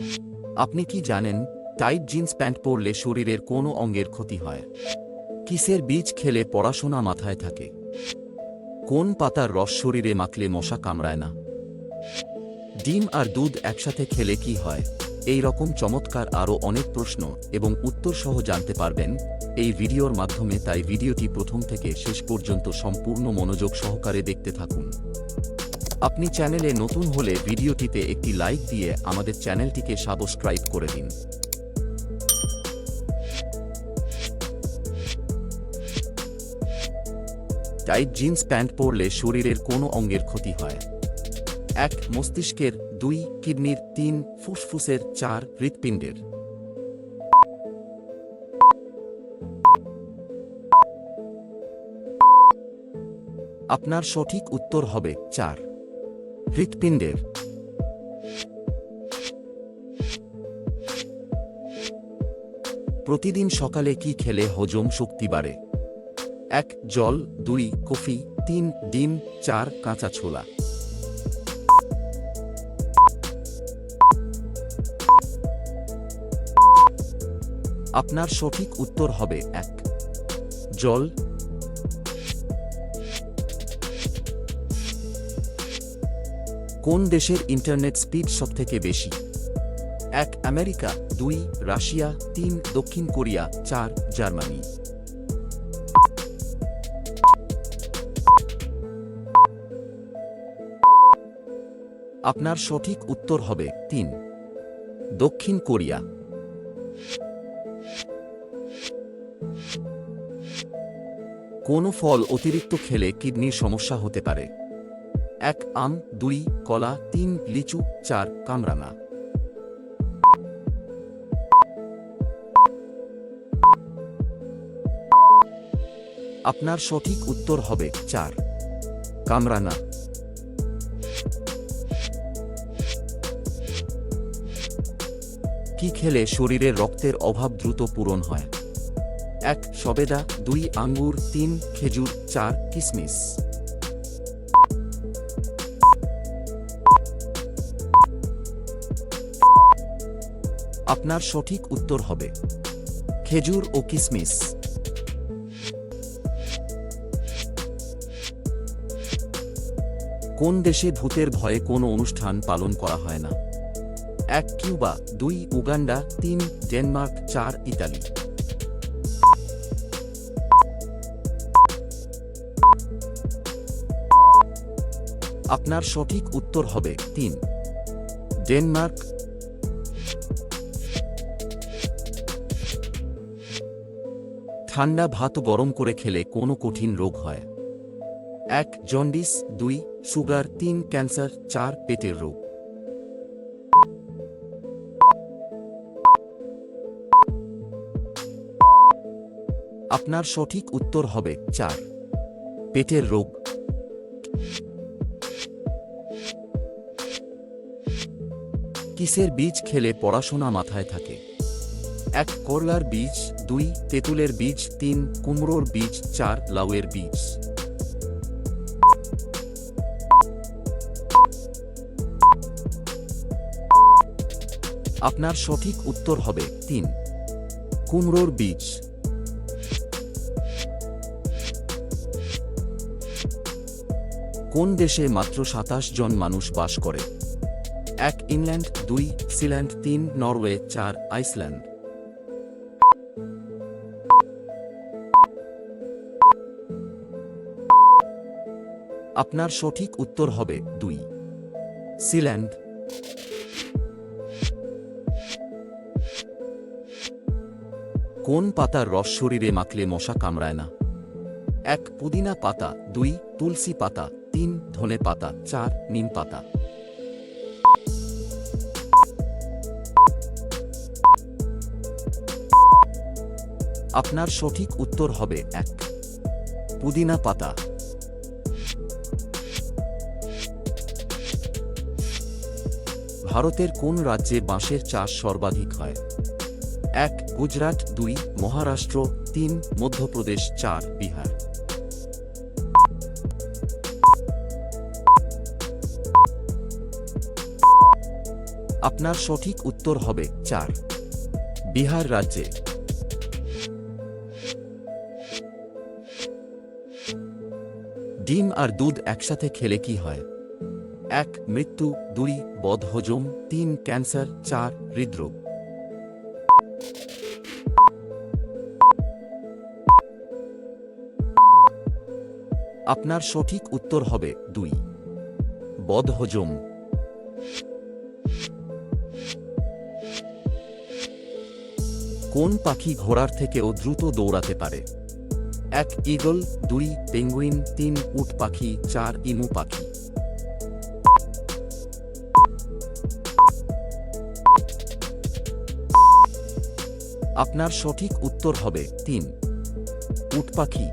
আপনি কি জানেন টাইট জিন্স প্যান্ট পরলে শরীরের কোনো অঙ্গের ক্ষতি হয়? কিসের বীজ খেলে পড়াশোনা মাথায় থাকে? কোন পাতার রস শরীরে মাখলে মশা কামড়ায় না? ডিম আর দুধ একসাথে খেলে কি হয়? এই রকম চমৎকার আরও অনেক প্রশ্ন এবং উত্তর সহ জানতে পারবেন এই ভিডিওর মাধ্যমে, তাই ভিডিওটি প্রথম থেকে শেষ পর্যন্ত সম্পূর্ণ মনোযোগ সহকারে দেখতে থাকুন। আপনি চ্যানেলে নতুন হলে ভিডিওটিতে একটি লাইক দিয়ে আমাদের চ্যানেলটিকে সাবস্ক্রাইব করে দিন। টাইট জিন্স প্যান্ট পরলে শরীরের কোনো অঙ্গের ক্ষতি হয়? 1. মস্তিষ্কের, 2. কিডনির, 3. ফুসফুসের, 4. হৃৎপিণ্ডের। আপনার সঠিক উত্তর হবে 4. হৃৎপিণ্ডের। প্রতিদিন সকালে কি খেলে হজম শক্তি বাড়ে? 1. জল, 2. কফি, 3. ডিম, 4. কাঁচা ছোলা। আপনার সঠিক উত্তর হবে 1. জল। কোন দেশের ইন্টারনেট স্পিড সবথেকে বেশি? 1. আমেরিকা, 2. রাশিয়া, 3. দক্ষিণ কোরিয়া, 4. জার্মানি। আপনার সঠিক উত্তর হবে 3. দক্ষিণ কোরিয়া। কোন ফল অতিরিক্ত খেলে কিডনির সমস্যা হতে পারে? 1. আম, 2. কলা, 3. লিচু, 4. কামরাঙা। আপনার সঠিক উত্তর হবে 4. কামরাঙা। কি খেলে শরীরের রক্তের অভাব দ্রুত পূরণ হয়? 1. সবেদা, 2. আঙ্গুর, 3. খেজুর, 4. কিশমিশ। আপনার সঠিক উত্তর হবে খেজুর ও কিশমিশ। কোন দেশে ভূতের ভয়ে কোনো অনুষ্ঠান পালন করা হয় না? 1. কিউবা, 2. উগান্ডা, 3. ডেনমার্ক, 4. ইতালি। আপনার সঠিক উত্তর হবে 3. ডেনমার্ক। ঠান্ডা ভাত গরম করে খেলে কোনো কঠিন রোগ হয়? 1. জন্ডিস, 2. সুগার, 3. ক্যান্সার, 4. পেটের রোগ। আপনার সঠিক উত্তর হবে 4. পেটের রোগ। কিসের বীজ খেলে পড়াশোনা মাথায় থাকে? 1. করলার বীজ, 2. তেঁতুলের বীজ, 3. কুমড়োর বীজ, 4. লাউয়ের বীজ। আপনার সঠিক উত্তর হবে 3. কুমড়োর বীজ। কোন দেশে মাত্র 27 জন মানুষ বাস করে? 1. ইংল্যান্ড, 2. সিল্যান্ড, 3. নরওয়ে, 4. আইসল্যান্ড। আপনার সঠিক উত্তর হবে 2. সিল্যান্ড। কোন পাতার রস শরীরে মাখলে মশা কামড়ায় না? 1. পুদিনা পাতা, 2. তুলসী পাতা, 3. ধনে পাতা, 4. নিম পাতা। আপনার সঠিক উত্তর হবে 1. পুদিনা পাতা। ভারতের কোন রাজ্যে বাঁশের চাষ সর্বাধিক হয়? 1. গুজরাট, 2. মহারাষ্ট্র, 3. মধ্যপ্রদেশ, 4. বিহার। আপনার সঠিক উত্তর হবে 4, বিহার রাজ্যে। ডিম আর দুধ একসাথে খেলে কি হয়? 1, মৃত্যু, 2, বদহজম, 3, ক্যান্সার, 4, হৃদরোগ। আপনার সঠিক উত্তর হবে 2, বদহজম। কোন পাখি ঘোড়ার থেকেও দ্রুত দৌড়াতে পারে? 1, ঈগল, 2, পেঙ্গুইন, 3, উট পাখি, 4, ইমু পাখি। আপনার সঠিক উত্তর হবে 3, উট পাখি।